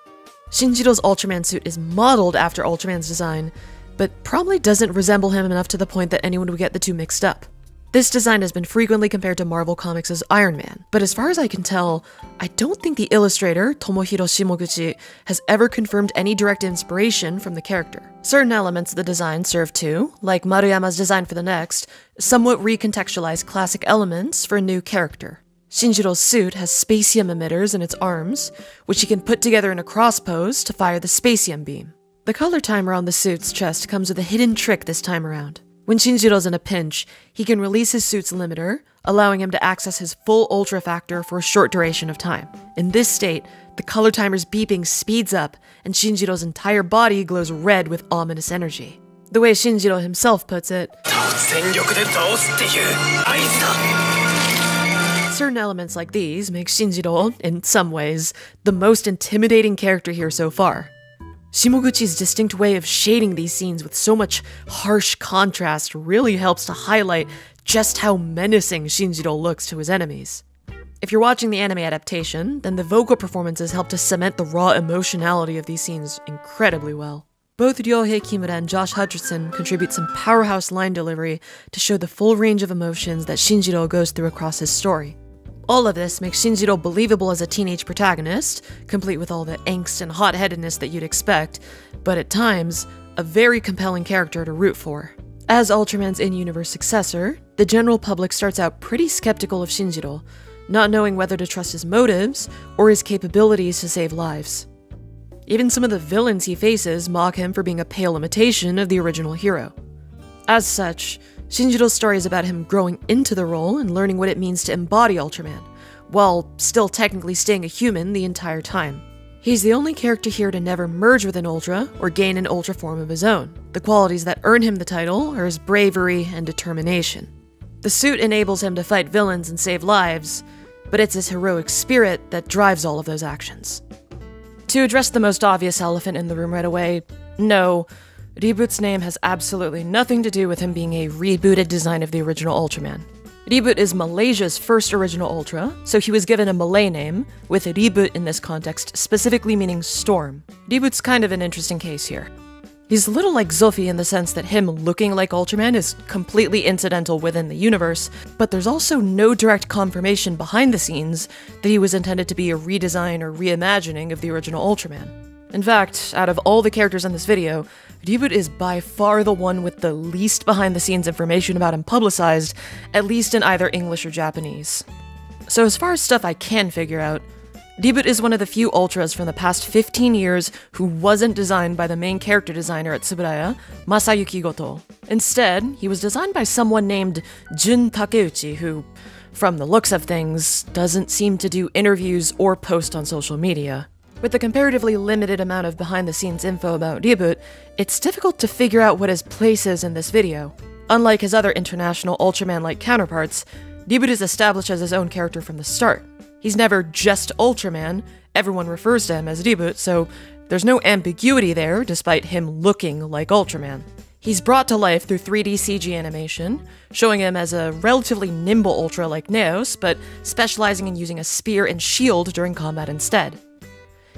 Shinjiro's Ultraman suit is modeled after Ultraman's design, but probably doesn't resemble him enough to the point that anyone would get the two mixed up. This design has been frequently compared to Marvel Comics' Iron Man, but as far as I can tell, I don't think the illustrator, Tomohiro Shimoguchi, has ever confirmed any direct inspiration from the character. Certain elements of the design serve to, like Maruyama's design for the next, somewhat recontextualize classic elements for a new character. Shinjiro's suit has spacium emitters in its arms, which he can put together in a cross pose to fire the spacium beam. The color timer on the suit's chest comes with a hidden trick this time around. When Shinjiro's in a pinch, he can release his suit's limiter, allowing him to access his full Ultra Factor for a short duration of time. In this state, the color timer's beeping speeds up, and Shinjiro's entire body glows red with ominous energy. The way Shinjiro himself puts it, certain elements like these make Shinjiro, in some ways, the most intimidating character here so far. Shimoguchi's distinct way of shading these scenes with so much harsh contrast really helps to highlight just how menacing Shinjiro looks to his enemies. If you're watching the anime adaptation, then the vocal performances help to cement the raw emotionality of these scenes incredibly well. Both Ryohei Kimura and Josh Hutcherson contribute some powerhouse line delivery to show the full range of emotions that Shinjiro goes through across his story. All of this makes Shinjiro believable as a teenage protagonist, complete with all the angst and hot-headedness that you'd expect, but at times, a very compelling character to root for. As Ultraman's in-universe successor, the general public starts out pretty skeptical of Shinjiro, not knowing whether to trust his motives or his capabilities to save lives. Even some of the villains he faces mock him for being a pale imitation of the original hero. As such, Shinjiro's story is about him growing into the role and learning what it means to embody Ultraman, while still technically staying a human the entire time. He's the only character here to never merge with an Ultra or gain an Ultra form of his own. The qualities that earn him the title are his bravery and determination. The suit enables him to fight villains and save lives, but it's his heroic spirit that drives all of those actions. To address the most obvious elephant in the room right away, no, Reboot's name has absolutely nothing to do with him being a rebooted design of the original Ultraman. Reboot is Malaysia's first original Ultra, so he was given a Malay name, with Reboot in this context specifically meaning storm. Reboot's kind of an interesting case here. He's a little like Zofi in the sense that him looking like Ultraman is completely incidental within the universe, but there's also no direct confirmation behind the scenes that he was intended to be a redesign or reimagining of the original Ultraman. In fact, out of all the characters in this video, Reboot is by far the one with the least behind-the-scenes information about him publicized, at least in either English or Japanese. So as far as stuff I can figure out, Reboot is one of the few Ultras from the past 15 years who wasn't designed by the main character designer at Tsuburaya, Masayuki Goto. Instead, he was designed by someone named Jun Takeuchi, who, from the looks of things, doesn't seem to do interviews or post on social media. With the comparatively limited amount of behind-the-scenes info about Reboot, it's difficult to figure out what his place is in this video. Unlike his other international Ultraman-like counterparts, Reboot is established as his own character from the start. He's never just Ultraman, everyone refers to him as Reboot, so there's no ambiguity there despite him looking like Ultraman. He's brought to life through 3D CG animation, showing him as a relatively nimble Ultra like Neos, but specializing in using a spear and shield during combat instead.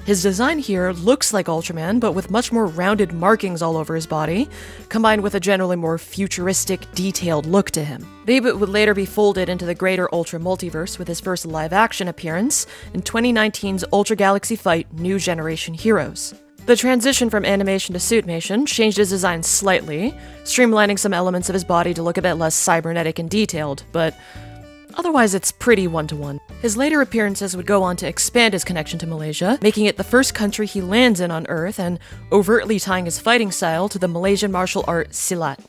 His design here looks like Ultraman, but with much more rounded markings all over his body, combined with a generally more futuristic, detailed look to him. Reboot would later be folded into the greater Ultra multiverse with his first live-action appearance in 2019's Ultra Galaxy Fight New Generation Heroes. The transition from animation to suitmation changed his design slightly, streamlining some elements of his body to look a bit less cybernetic and detailed, but otherwise it's pretty one-to-one. His later appearances would go on to expand his connection to Malaysia, making it the first country he lands in on Earth and overtly tying his fighting style to the Malaysian martial art Silat.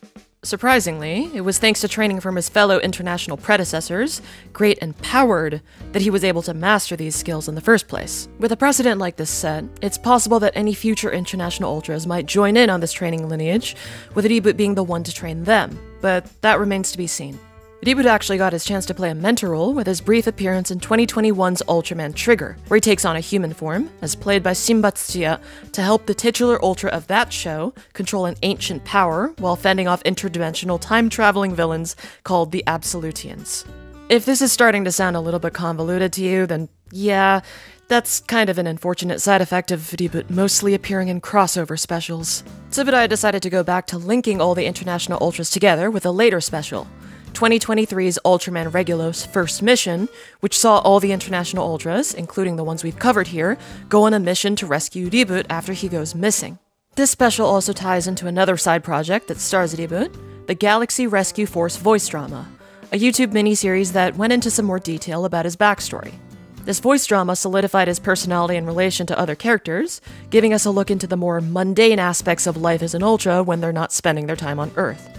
Surprisingly, it was thanks to training from his fellow international predecessors, Great and Powered, that he was able to master these skills in the first place. With a precedent like this set, it's possible that any future international Ultras might join in on this training lineage, with Reboot being the one to train them, but that remains to be seen. Reboot actually got his chance to play a mentor role with his brief appearance in 2021's Ultraman Trigger, where he takes on a human form, as played by Shinba Tsuchiya, to help the titular Ultra of that show control an ancient power while fending off interdimensional time-traveling villains called the Absolutians. If this is starting to sound a little bit convoluted to you, then yeah, that's kind of an unfortunate side effect of Reboot mostly appearing in crossover specials. Tsuburaya decided to go back to linking all the international Ultras together with a later special, 2023's Ultraman Regulos' first mission, which saw all the international Ultras, including the ones we've covered here, go on a mission to rescue Reboot after he goes missing. This special also ties into another side project that stars Reboot, the Galaxy Rescue Force voice drama, a YouTube miniseries that went into some more detail about his backstory. This voice drama solidified his personality in relation to other characters, giving us a look into the more mundane aspects of life as an Ultra when they're not spending their time on Earth.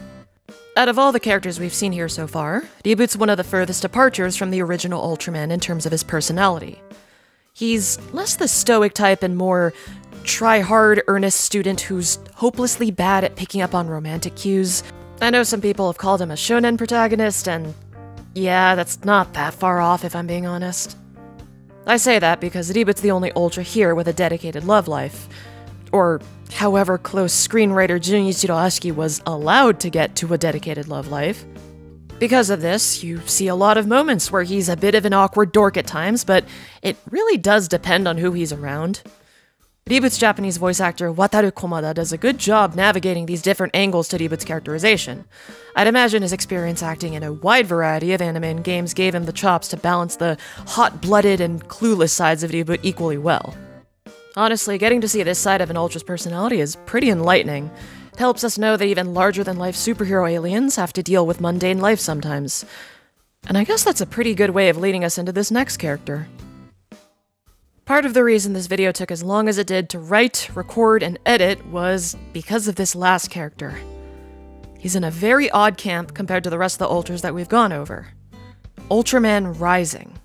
Out of all the characters we've seen here so far, Reboot's one of the furthest departures from the original Ultraman in terms of his personality. He's less the stoic type and more try-hard, earnest student who's hopelessly bad at picking up on romantic cues. I know some people have called him a shonen protagonist, and yeah, that's not that far off if I'm being honest. I say that because Reboot's the only Ultra here with a dedicated love life. Or however close screenwriter Junichiro Ashiki was allowed to get to a dedicated love life. Because of this, you see a lot of moments where he's a bit of an awkward dork at times, but it really does depend on who he's around. Reboot's Japanese voice actor Wataru Komada does a good job navigating these different angles to Reboot's characterization. I'd imagine his experience acting in a wide variety of anime and games gave him the chops to balance the hot-blooded and clueless sides of Reboot equally well. Honestly, getting to see this side of an Ultra's personality is pretty enlightening. It helps us know that even larger-than-life superhero aliens have to deal with mundane life sometimes. And I guess that's a pretty good way of leading us into this next character. Part of the reason this video took as long as it did to write, record, and edit was because of this last character. He's in a very odd camp compared to the rest of the Ultras that we've gone over. Ultraman Rising.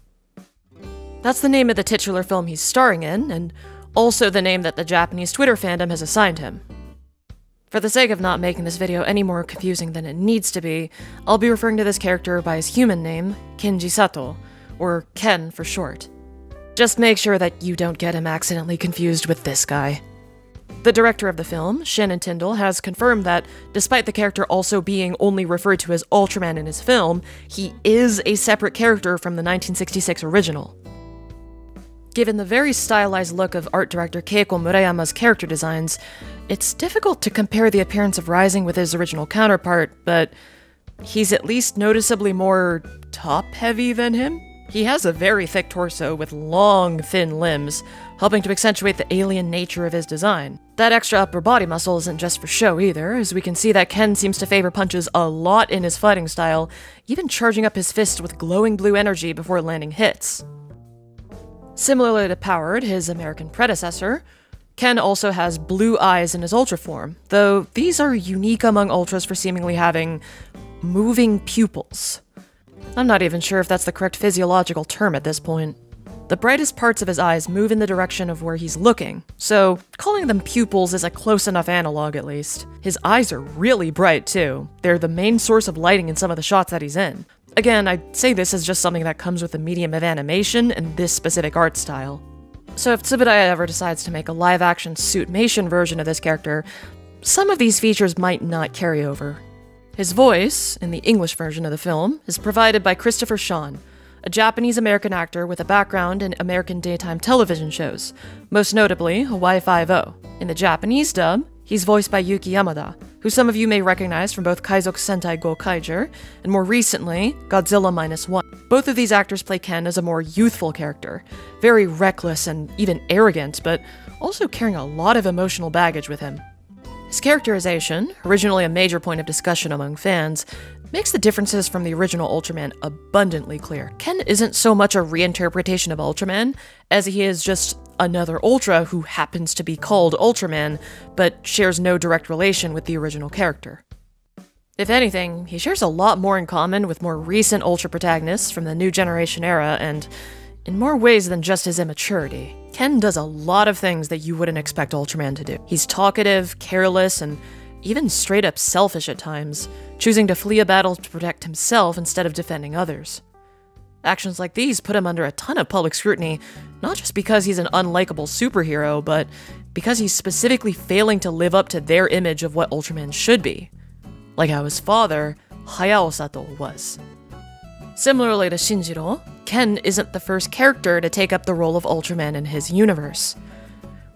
That's the name of the titular film he's starring in, and also the name that the Japanese Twitter fandom has assigned him. For the sake of not making this video any more confusing than it needs to be, I'll be referring to this character by his human name, Kenji Sato, or Ken for short. Just make sure that you don't get him accidentally confused with this guy. The director of the film, Shannon Tyndall, has confirmed that, despite the character also being only referred to as Ultraman in his film, he is a separate character from the 1966 original. Given the very stylized look of art director Keiko Murayama's character designs, it's difficult to compare the appearance of Rising with his original counterpart, but he's at least noticeably more top-heavy than him. He has a very thick torso with long, thin limbs, helping to accentuate the alien nature of his design. That extra upper body muscle isn't just for show either, as we can see that Ken seems to favor punches a lot in his fighting style, even charging up his fist with glowing blue energy before landing hits. Similarly to Powered, his American predecessor, Ken also has blue eyes in his Ultra form, though these are unique among Ultras for seemingly having moving pupils. I'm not even sure if that's the correct physiological term at this point. The brightest parts of his eyes move in the direction of where he's looking, so calling them pupils is a close enough analog at least. His eyes are really bright too. They're the main source of lighting in some of the shots that he's in. Again, I'd say this is just something that comes with the medium of animation and this specific art style. So if Tsubudaya ever decides to make a live-action suitmation version of this character, some of these features might not carry over. His voice, in the English version of the film, is provided by Christopher Sean, a Japanese-American actor with a background in American daytime television shows, most notably Hawaii 5-0. In the Japanese dub, he's voiced by Yuki Yamada, who some of you may recognize from both Kaizoku Sentai Go Kaiger, and more recently, Godzilla -1. Both of these actors play Ken as a more youthful character, very reckless and even arrogant, but also carrying a lot of emotional baggage with him. His characterization, originally a major point of discussion among fans, makes the differences from the original Ultraman abundantly clear. Ken isn't so much a reinterpretation of Ultraman, as he is just another Ultra who happens to be called Ultraman, but shares no direct relation with the original character. If anything, he shares a lot more in common with more recent Ultra protagonists from the New Generation era, and in more ways than just his immaturity. Ken does a lot of things that you wouldn't expect Ultraman to do. He's talkative, careless, and even straight up selfish at times, choosing to flee a battle to protect himself instead of defending others. Actions like these put him under a ton of public scrutiny, not just because he's an unlikable superhero, but because he's specifically failing to live up to their image of what Ultraman should be, like how his father, Hayao Sato, was. Similarly to Shinjiro, Ken isn't the first character to take up the role of Ultraman in his universe.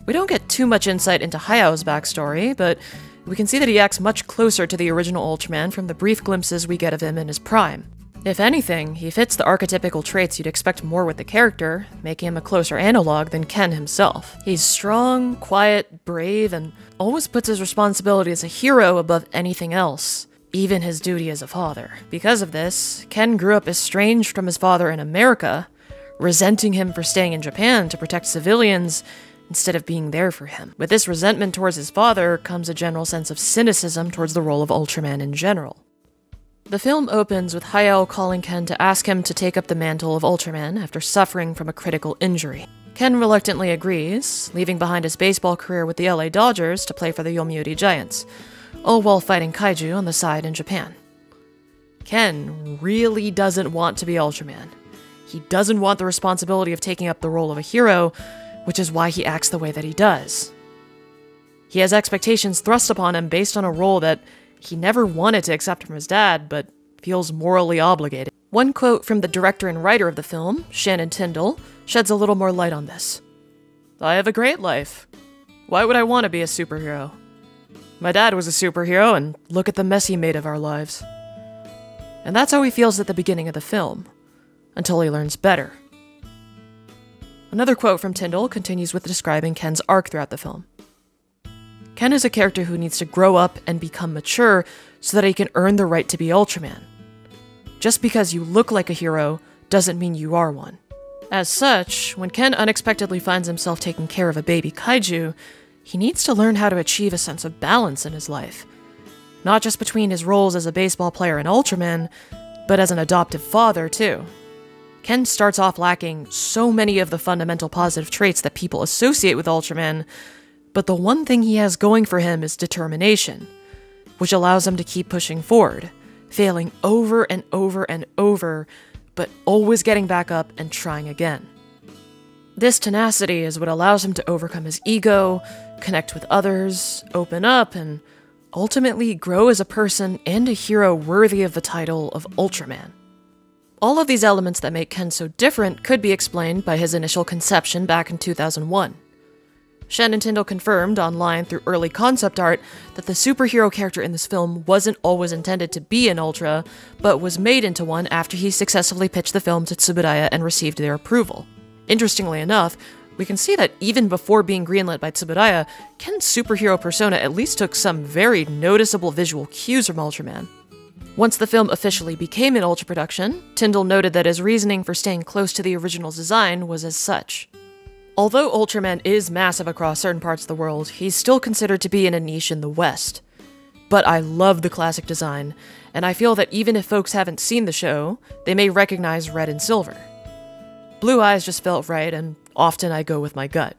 We don't get too much insight into Hayao's backstory, but we can see that he acts much closer to the original Ultraman from the brief glimpses we get of him in his prime. If anything, he fits the archetypical traits you'd expect more with the character, making him a closer analog than Ken himself. He's strong, quiet, brave, and always puts his responsibility as a hero above anything else, even his duty as a father. Because of this, Ken grew up estranged from his father in America, resenting him for staying in Japan to protect civilians instead of being there for him. With this resentment towards his father comes a general sense of cynicism towards the role of Ultraman in general. The film opens with Hayao calling Ken to ask him to take up the mantle of Ultraman after suffering from a critical injury. Ken reluctantly agrees, leaving behind his baseball career with the LA Dodgers to play for the Yomiuri Giants, all while fighting kaiju on the side in Japan. Ken really doesn't want to be Ultraman. He doesn't want the responsibility of taking up the role of a hero, which is why he acts the way that he does. He has expectations thrust upon him based on a role that he never wanted to accept from his dad, but feels morally obligated. One quote from the director and writer of the film, Shannon Tyndall, sheds a little more light on this. "I have a great life. Why would I want to be a superhero? My dad was a superhero, and look at the mess he made of our lives." And that's how he feels at the beginning of the film, until he learns better. Another quote from Tyndall continues with describing Ken's arc throughout the film. Ken is a character who needs to grow up and become mature so that he can earn the right to be Ultraman. Just because you look like a hero doesn't mean you are one. As such, when Ken unexpectedly finds himself taking care of a baby kaiju, he needs to learn how to achieve a sense of balance in his life. Not just between his roles as a baseball player and Ultraman, but as an adoptive father too. Ken starts off lacking so many of the fundamental positive traits that people associate with Ultraman, but the one thing he has going for him is determination, which allows him to keep pushing forward, failing over and over and over, but always getting back up and trying again. This tenacity is what allows him to overcome his ego, connect with others, open up, and ultimately grow as a person and a hero worthy of the title of Ultraman. All of these elements that make Ken so different could be explained by his initial conception back in 2001. Shannon Tyndall confirmed online through early concept art that the superhero character in this film wasn't always intended to be an Ultra, but was made into one after he successfully pitched the film to Tsuburaya and received their approval. Interestingly enough, we can see that even before being greenlit by Tsuburaya, Ken's superhero persona at least took some very noticeable visual cues from Ultraman. Once the film officially became an Ultra production, Tyndall noted that his reasoning for staying close to the original design was as such. Although Ultraman is massive across certain parts of the world, he's still considered to be in a niche in the West. But I love the classic design, and I feel that even if folks haven't seen the show, they may recognize red and silver. Blue eyes just felt right, and often I go with my gut.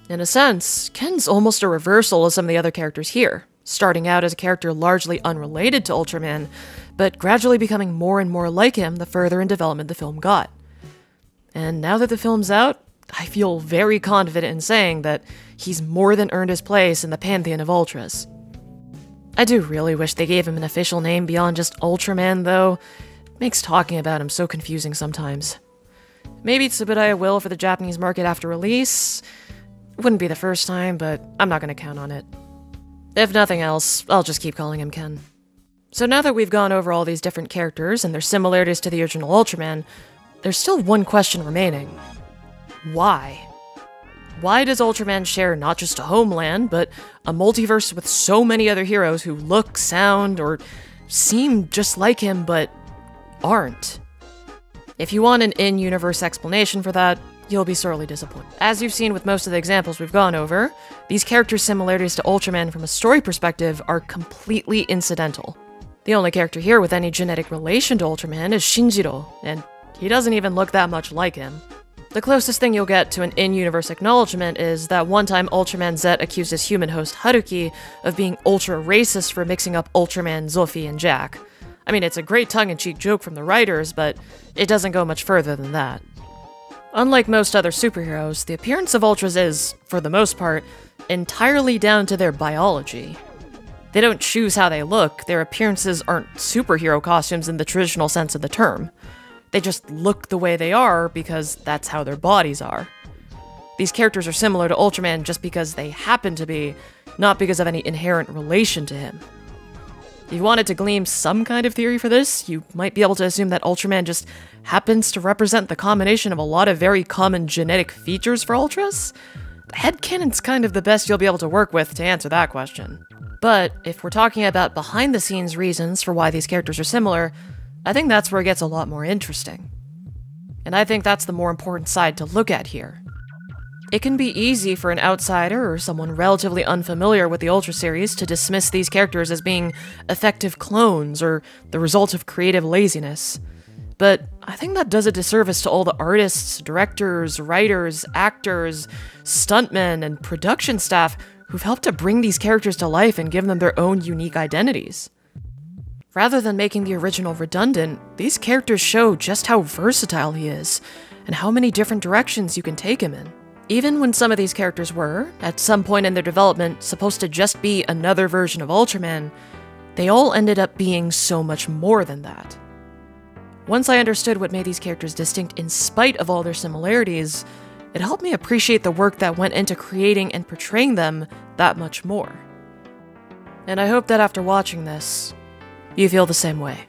In a sense, Ken's almost a reversal of some of the other characters here, starting out as a character largely unrelated to Ultraman, but gradually becoming more and more like him the further in development the film got. And now that the film's out, I feel very confident in saying that he's more than earned his place in the pantheon of Ultras. I do really wish they gave him an official name beyond just Ultraman, though. It makes talking about him so confusing sometimes. Maybe Tsuburaya will for the Japanese market after release. It wouldn't be the first time, but I'm not going to count on it. If nothing else, I'll just keep calling him Ken. So now that we've gone over all these different characters and their similarities to the original Ultraman, there's still one question remaining. Why? Why does Ultraman share not just a homeland, but a multiverse with so many other heroes who look, sound, or seem just like him, but aren't? If you want an in-universe explanation for that, you'll be sorely disappointed. As you've seen with most of the examples we've gone over, these characters' similarities to Ultraman from a story perspective are completely incidental. The only character here with any genetic relation to Ultraman is Shinjiro, and he doesn't even look that much like him. The closest thing you'll get to an in-universe acknowledgement is that one time Ultraman Z accused his human host Haruki of being ultra-racist for mixing up Ultraman, Zophie, and Jack. I mean, it's a great tongue-in-cheek joke from the writers, but it doesn't go much further than that. Unlike most other superheroes, the appearance of Ultras is, for the most part, entirely down to their biology. They don't choose how they look, their appearances aren't superhero costumes in the traditional sense of the term. They just look the way they are because that's how their bodies are. These characters are similar to Ultraman just because they happen to be, not because of any inherent relation to him. If you wanted to glean some kind of theory for this, you might be able to assume that Ultraman just happens to represent the combination of a lot of very common genetic features for Ultras. Headcanon's kind of the best you'll be able to work with to answer that question. But if we're talking about behind-the-scenes reasons for why these characters are similar, I think that's where it gets a lot more interesting. And I think that's the more important side to look at here. It can be easy for an outsider or someone relatively unfamiliar with the Ultra series to dismiss these characters as being effective clones or the result of creative laziness. But I think that does a disservice to all the artists, directors, writers, actors, stuntmen, and production staff who've helped to bring these characters to life and give them their own unique identities. Rather than making the original redundant, these characters show just how versatile he is, and how many different directions you can take him in. Even when some of these characters were, at some point in their development, supposed to just be another version of Ultraman, they all ended up being so much more than that. Once I understood what made these characters distinct in spite of all their similarities, it helped me appreciate the work that went into creating and portraying them that much more. And I hope that after watching this, you feel the same way.